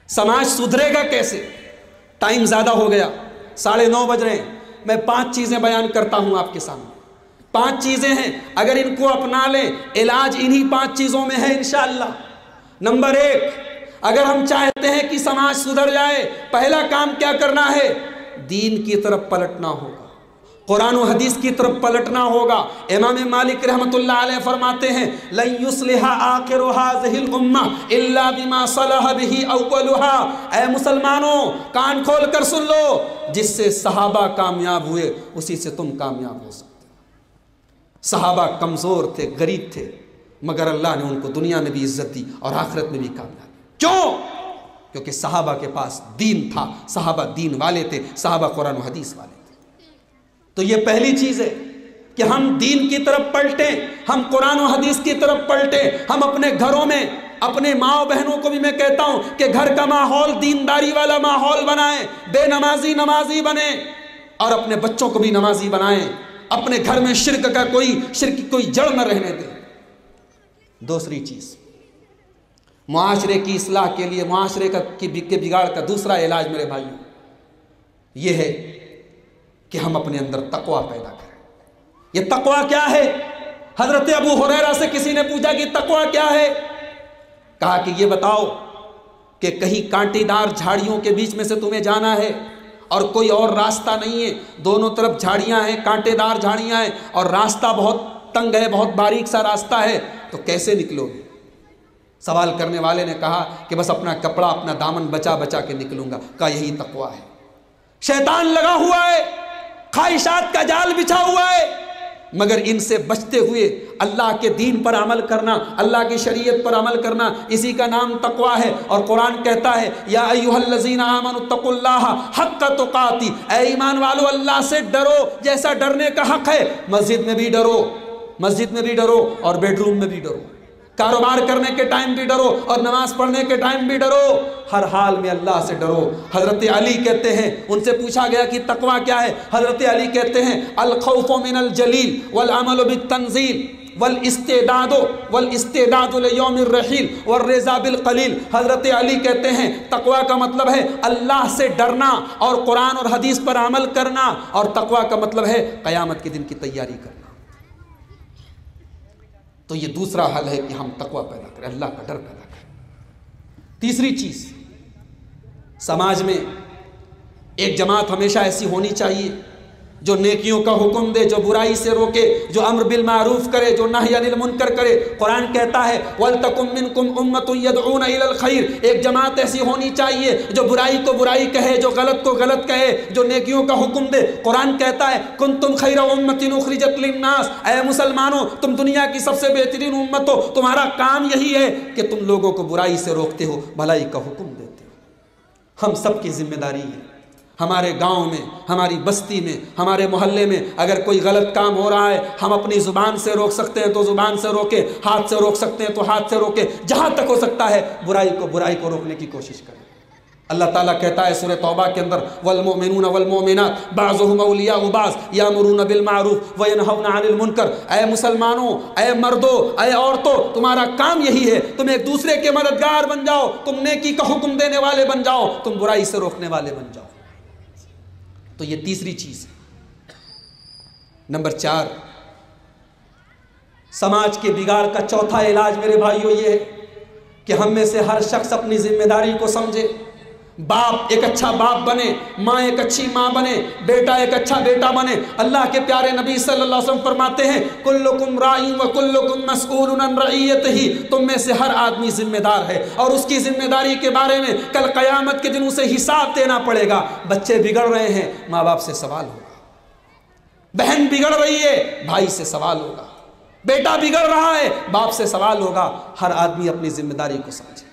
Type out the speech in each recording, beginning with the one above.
समाज सुधरेगा कैसे? टाइम ज़्यादा हो गया, 9:30 बज रहे हैं। मैं 5 चीज़ें बयान करता हूं आपके सामने। 5 चीज़ें हैं, अगर इनको अपना लें, इलाज इन्हीं 5 चीज़ों में है इंशाअल्लाह। नंबर 1, अगर हम चाहते हैं कि समाज सुधर जाए, पहला काम क्या करना है? दीन की तरफ पलटना होगा, कुरान और हदीस की तरफ पलटना होगा। इमाम मालिक रहमतुल्लाह अलैह फरमाते हैं, लन युस्लिहा आखिरु हाज़िहिल उम्मा इल्ला बिमा सलह बिही अव्वलुहा। ऐ मुसलमानों, कान खोल कर सुन लो, जिससे सहाबा कामयाब हुए उसी से तुम कामयाब हो सकते हो। सहाबा कमज़ोर थे, गरीब थे, मगर अल्लाह ने उनको दुनिया में भी इज्जत दी और आखिरत में भी कामयाब। क्यों? क्योंकि सहाबा के पास दीन था, सहाबा दीन वाले थे, सहाबा कुरान और हदीस वाले थे। तो ये पहली चीज है कि हम दीन की तरफ पलटें, हम कुरान और हदीस की तरफ पलटें। हम अपने घरों में अपने माँ बहनों को भी मैं कहता हूं कि घर का माहौल दीनदारी वाला माहौल बनाएं, बेनमाजी नमाजी बने, और अपने बच्चों को भी नमाजी बनाएं। अपने घर में शिर्क की कोई जड़ न रहने दें। दूसरी चीज, मुआशरे की इस्लाह के लिए, मुआशरे के बिगाड़ का दूसरा इलाज मेरे भाइयों यह है कि हम अपने अंदर तकवा पैदा करें। ये तकवा क्या है? हजरत अबू हुरैरा से किसी ने पूछा कि तकवा क्या है? कहा कि ये बताओ कि कहीं कांटेदार झाड़ियों के बीच में से तुम्हें जाना है और कोई और रास्ता नहीं है, दोनों तरफ झाड़ियां हैं, कांटेदार झाड़ियां हैं और रास्ता बहुत तंग है, बहुत बारीक सा रास्ता है, तो कैसे निकलोगे? सवाल करने वाले ने कहा कि बस अपना कपड़ा, अपना दामन बचा बचा के निकलूंगा। कहा यही तकवा है। शैतान लगा हुआ है, ख्वाहिशात का जाल बिछा हुआ है, मगर इनसे बचते हुए अल्लाह के दीन पर अमल करना, अल्लाह की शरीयत पर अमल करना, इसी का नाम तकवा है। और कुरान कहता है, या अय्युहल्लज़ीना आमनु तक़ुल्लाहा हक़्क़ तुक़ाती, ऐ ईमान वालो अल्लाह से डरो जैसा डरने का हक है। मस्जिद में भी डरो, मस्जिद में भी डरो और बेडरूम में भी डरो, कारोबार करने के टाइम भी डरो और नमाज पढ़ने के टाइम भी डरो, हर हाल में अल्लाह से डरो। हजरत अली कहते हैं, उनसे पूछा गया कि तकवा क्या है? हजरत अली कहते हैं, अल खौफु मिनल जलील वल अमलु बित तंजील वल इस्तेदादु लियौमिर रहील वर रिज़ा बिल कलील। हजरत अली कहते हैं तकवा का मतलब है अल्लाह से डरना और कुरान और हदीस पर अमल करना, और तकवा का मतलब है क़यामत के दिन की तैयारी करना। तो ये दूसरा हल है कि हम तकवा पैदा करें, अल्लाह का डर पैदा करें। तीसरी चीज, समाज में एक जमात हमेशा ऐसी होनी चाहिए जो नेकियों का हुक्म दे, जो बुराई से रोके, जो अम्र बिल मारूफ करे, जो नही अनिल मुनकर करे। कुरान कहता है, वल तकुम मिनकुम उम्मतुन यदऊना इलल खैर, एक जमात ऐसी होनी चाहिए जो बुराई को बुराई कहे, जो गलत को गलत कहे, जो नेकियों का हुक्म दे। कुरान कहता है, कुंतुम खैरा उम्मतिन उखरिजत लिन्नास, ऐ मुसलमानों तुम दुनिया की सबसे बेहतरीन उम्मत हो, तुम्हारा काम यही है कि तुम लोगों को बुराई से रोकते हो, भलाई का हुक्म देते हो। हम सबकी जिम्मेदारी है, हमारे गांव में, हमारी बस्ती में, हमारे मोहल्ले में अगर कोई गलत काम हो रहा है, हम अपनी ज़ुबान से रोक सकते हैं तो ज़ुबान से रोके, हाथ से रोक सकते हैं तो हाथ से रोके, जहाँ तक हो सकता है बुराई को रोकने की कोशिश करें। अल्लाह ताला कहता है सूरह तौबा के अंदर, वल मुमिनूना वल मुमिनात बाज़ुहुम औलियाउ बाज़ यामुरूना बिल मारूफ व यनहौना अनिल मुनकर। ऐ मुसलमानों, ऐ मर्दों, ऐ औरतों, तुम्हारा काम यही है, तुम एक दूसरे के मददगार बन जाओ, तुम नेकी का हुक्म देने वाले बन जाओ, तुम बुराई से रोकने वाले बन जाओ। तो ये तीसरी चीज है। नंबर 4, समाज के बिगाड़ का चौथा इलाज मेरे भाइयों ये है कि हम में से हर शख्स अपनी जिम्मेदारी को समझे। बाप एक अच्छा बाप बने, माँ एक अच्छी माँ बने, बेटा एक अच्छा बेटा बने। अल्लाह के प्यारे नबी सल्लल्लाहु अलैहि वसल्लम फरमाते हैं, कुल्लुकुम राइन व कुल्लुकुम मसऊलुन अन रइयतिही, तुम में से हर आदमी जिम्मेदार है और उसकी जिम्मेदारी के बारे में कल क़यामत के दिन उसे हिसाब देना पड़ेगा। बच्चे बिगड़ रहे हैं, माँ बाप से सवाल होगा, बहन बिगड़ रही है, भाई से सवाल होगा, बेटा बिगड़ रहा है, बाप से सवाल होगा। हर आदमी अपनी जिम्मेदारी को समझे,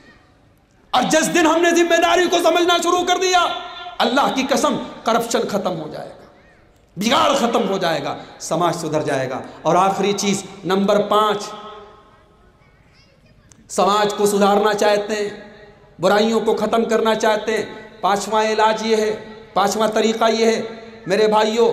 और जिस दिन हमने जिम्मेदारी को समझना शुरू कर दिया, अल्लाह की कसम करप्शन खत्म हो जाएगा, बिगाड़ खत्म हो जाएगा, समाज सुधर जाएगा। और आखिरी चीज नंबर 5, समाज को सुधारना चाहते हैं, बुराइयों को खत्म करना चाहते हैं, 5वां इलाज ये है, 5वां तरीका ये है मेरे भाइयों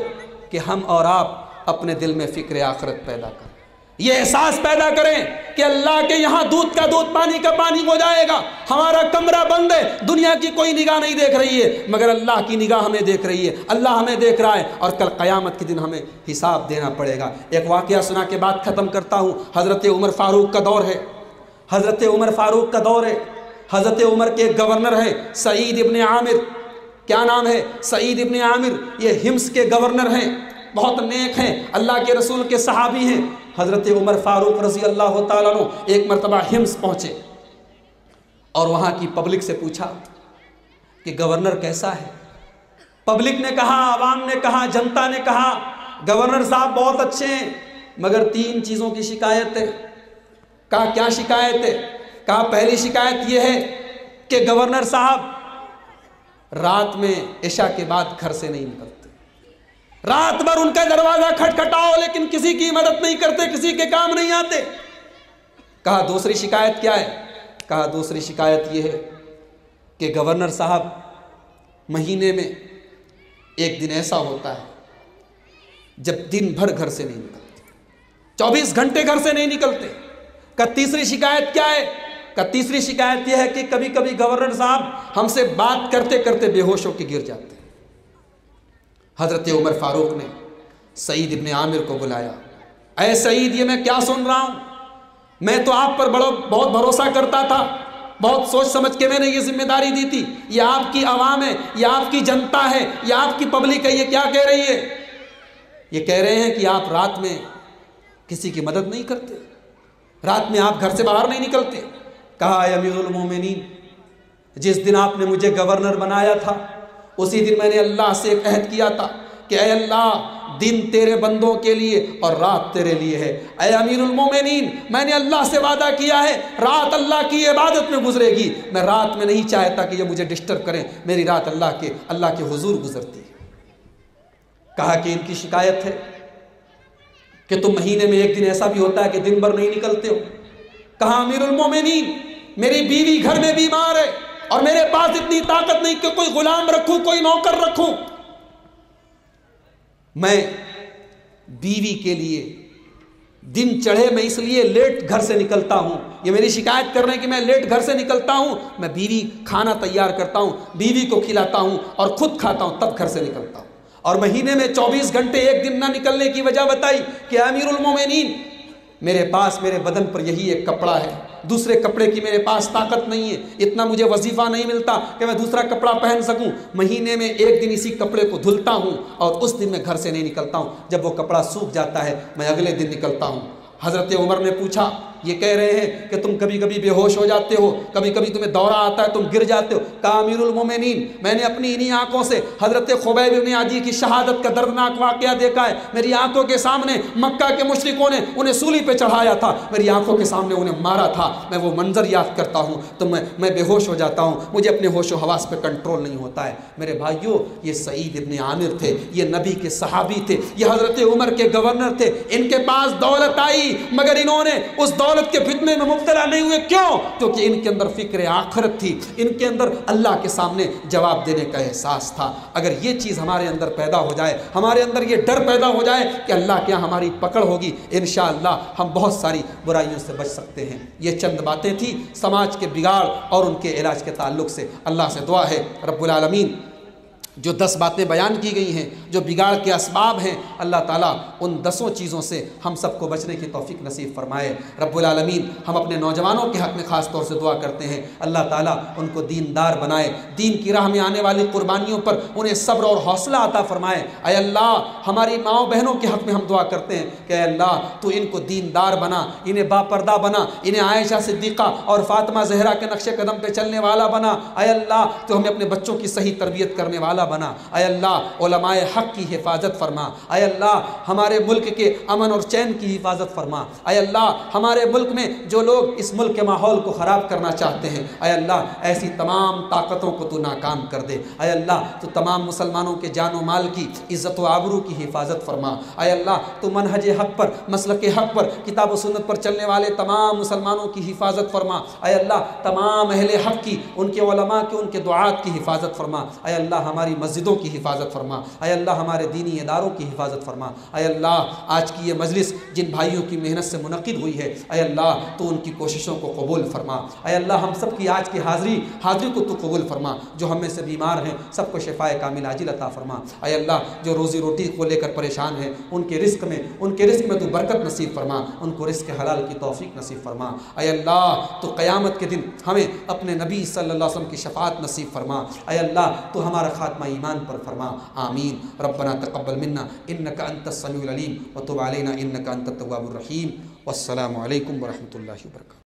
कि हम और आप अपने दिल में फिक्र आखिरत पैदा करें। ये एहसास पैदा करें कि अल्लाह के यहाँ दूध का दूध, पानी का पानी हो जाएगा। हमारा कमरा बंद है, दुनिया की कोई निगाह नहीं देख रही है, मगर अल्लाह की निगाह हमें देख रही है, अल्लाह हमें देख रहा है, और कल क़यामत के दिन हमें हिसाब देना पड़ेगा। एक वाक़या सुना के बाद ख़त्म करता हूँ। हज़रत उमर फ़ारूक का दौर है, हज़रत उमर फ़ारूक का दौर है। हज़रत उमर के एक गवर्नर है सईद इब्न आमिर, क्या नाम है, सईद इब्न आमिर। ये हिम्स के गवर्नर हैं, बहुत नेक हैं, अल्लाह के रसूल के सहाबी हैं। हज़रत उमर फ़ारूक रज़ी अल्लाह ताला अन्हु एक मरतबा हिम्स पहुँचे और वहाँ की पब्लिक से पूछा कि गवर्नर कैसा है। पब्लिक ने कहा, आवाम ने कहा, जनता ने कहा गवर्नर साहब बहुत अच्छे हैं, मगर 3 चीज़ों की शिकायत है। कहा क्या शिकायत है? कहा पहली शिकायत यह है कि गवर्नर साहब रात में इशा के बाद घर से नहीं निकलते, रात भर उनका दरवाजा खटखटाओ लेकिन किसी की मदद नहीं करते, किसी के काम नहीं आते। कहा दूसरी शिकायत क्या है? कहा दूसरी शिकायत यह है कि गवर्नर साहब महीने में एक दिन ऐसा होता है जब दिन भर घर से नहीं निकलते, 24 घंटे घर से नहीं निकलते। का तीसरी शिकायत क्या है? का तीसरी शिकायत यह है कि कभी कभी गवर्नर साहब हमसे बात करते करते बेहोश होकर गिर जाते। हज़रत उमर फ़ारूक ने सईद इब्न आमिर को बुलाया। ऐ सईद, ये मैं क्या सुन रहा हूँ? मैं तो आप पर बहुत भरोसा करता था, बहुत सोच समझ के मैंने ये जिम्मेदारी दी थी। ये आपकी आवाम है, ये आपकी जनता है, ये आपकी पब्लिक है, ये क्या कह रही है? ये कह रहे हैं कि आप रात में किसी की मदद नहीं करते, रात में आप घर से बाहर नहीं निकलते। कहा अमीरुल मोमिनीन, जिस दिन आपने मुझे गवर्नर बनाया था उसी दिन मैंने अल्लाह से एक अहद किया था कि ऐ अल्लाह, दिन तेरे बंदों के लिए और रात तेरे लिए है। ऐ अमीरुल मोमिनीन, मैंने अल्लाह से वादा किया है रात अल्लाह की इबादत में गुजरेगी, मैं रात में नहीं चाहता कि ये मुझे डिस्टर्ब करें, मेरी रात अल्लाह के हुजूर गुजरती है। कहा कि इनकी शिकायत है कि तुम महीने में एक दिन ऐसा भी होता है कि दिन भर नहीं निकलते हो। कहा अमीरुल मोमिनीन, मेरी बीवी घर में बीमार है और मेरे पास इतनी ताकत नहीं कि कोई गुलाम रखूं, कोई नौकर रखूं। मैं बीवी के लिए दिन चढ़े मैं इसलिए लेट घर से निकलता हूं। ये मेरी शिकायत कर रहे हैं कि मैं लेट घर से निकलता हूं। मैं बीवी खाना तैयार करता हूं, बीवी को खिलाता हूं और खुद खाता हूं, तब घर से निकलता हूं। और महीने में 24 घंटे एक दिन ना निकलने की वजह बताई कि अमीरुल मोमिनीन, मेरे पास मेरे बदन पर यही एक कपड़ा है, दूसरे कपड़े की मेरे पास ताकत नहीं है, इतना मुझे वजीफा नहीं मिलता कि मैं दूसरा कपड़ा पहन सकूं। महीने में एक दिन इसी कपड़े को धुलता हूं और उस दिन मैं घर से नहीं निकलता हूं। जब वो कपड़ा सूख जाता है मैं अगले दिन निकलता हूं। हज़रत उमर ने पूछा, ये कह रहे हैं कि तुम कभी कभी बेहोश हो जाते हो, कभी कभी तुम्हें दौरा आता है, तुम गिर जाते हो। कहा अमीरुल मोमिनीन, मैंने अपनी इन्हीं आंखों से हज़रत खुबैब इब्न आदी की शहादत का दर्दनाक वाक़या देखा है। मेरी आंखों के सामने मक्का के मुशरिकों ने उन्हें सूली पे चढ़ाया था, मेरी आंखों के सामने उन्हें मारा था। मैं वो मंजर याद करता हूँ तो मैं बेहोश हो जाता हूँ, मुझे अपने होशो हवास पर कंट्रोल नहीं होता है। मेरे भाइयों, ये सईद इब्न आमिर थे, ये नबी के सहाबी थे, ये हज़रत उमर के गवर्नर थे। इनके पास दौलत आई मगर इन्होंने उस दौलत के फितने में मुब्तला नहीं हुए। क्यों? क्योंकि इनके अंदर फिक्र आखिरत थी, इनके अंदर अल्लाह के सामने जवाब देने का एहसास था। अगर ये चीज़ हमारे अंदर पैदा हो जाए, हमारे अंदर ये डर पैदा हो जाए कि अल्लाह के यहाँ हमारी पकड़ होगी, इंशाअल्लाह हम बहुत सारी बुराइयों से बच सकते हैं। ये चंद बातें थी समाज के बिगाड़ और उनके इलाज के ताल्लुक से। अल्लाह से दुआ है रब्बुल आलमीन जो 10 बातें बयान की गई हैं जो बिगाड़ के असबाब हैं, अल्लाह ताला उन 10 चीज़ों से हम सबको बचने की तौफीक नसीब फरमाए। रब्बुल आलमीन हम अपने नौजवानों के हक़ में ख़ास तौर से दुआ करते हैं, अल्लाह ताला उनको दीनदार बनाए, दीन की राह में आने वाली कुर्बानियों पर उन्हें सब्र और हौसला अता फरमाए। अय अल्लाह, हमारी माओ बहनों के हक़ में हम दुआ करते हैं कि अल्लाह तो इनको दीनदार बना, इन्हें बापर्दा बना, इन्हें आयशा सिद्दीक़ा और फ़ातिमा ज़हरा के नक्शे कदम पर चलने वाला बना। अय अल्लाह तो हमें अपने बच्चों की सही तरबियत करने वाला बना। अय अल्लाह उलमाए हक की हिफाजत फरमा। अय अल्लाह हमारे मुल्क के अमन और चैन की हिफाजत फरमा। अय अल्लाह हमारे मुल्क में जो लोग इस मुल्क के माहौल को ख़राब करना चाहते हैं, अय अल्लाह ऐसी तमाम ताकतों को तू नाकाम कर दे। अय अल्लाह तो तमाम मुसलमानों के जान व माल की इज़्ज़त व आबरू की हिफाजत फरमा। अय अल्लाह तो मनहज हक पर, मसलक हक पर, किताब व सुन्नत पर चलने वाले तमाम मुसलमानों की हिफाजत फरमा। अय अल्लाह तमाम अहले हक की, उनके उलमा की, उनके दुआत की हिफाजत फरमा। अय अल्लाह हमारी हमारी मस्जिदों की हिफाजत फरमा, अय अल्लाह हमारे दीनी इदारों की हिफाजत फरमा। अय अल्लाह आज की ये मजलिस जिन भाइयों की मेहनत से मुनक़िद हुई है, अय अल्लाह तो उनकी कोशिशों को कबूल फरमा। अय अल्लाह हम सब की आज की हाज़िरी को तो कबूल फरमा। जो हम में से बीमार हैं सबको शिफाए कामिल आजिल अता फरमा। अय अल्लाह जो रोज़ी रोटी को लेकर परेशान हैं उनके रिस्क में तो बरकत नसीब फरमा, उनको रिस्क हलाल की तौफीक नसीब फरमा। अय अल्लाह तो क़यामत के दिन हमें अपने नबी सल्लल्लाहु अलैहि वसल्लम की शफ़ाअत नसीब फरमा। अय अल्लाह तो हमारा खात्मा ईमान पर फरमा। आमीन। रब्बना तक़ब्बल मिन्ना इन्नका अंतस समीउल अलीम व तुब अलैना इन्नका अंतत तव्वाबुर रहीम। वस्सलामु अलैकुम व रहमतुल्लाहि व बरकातुहू।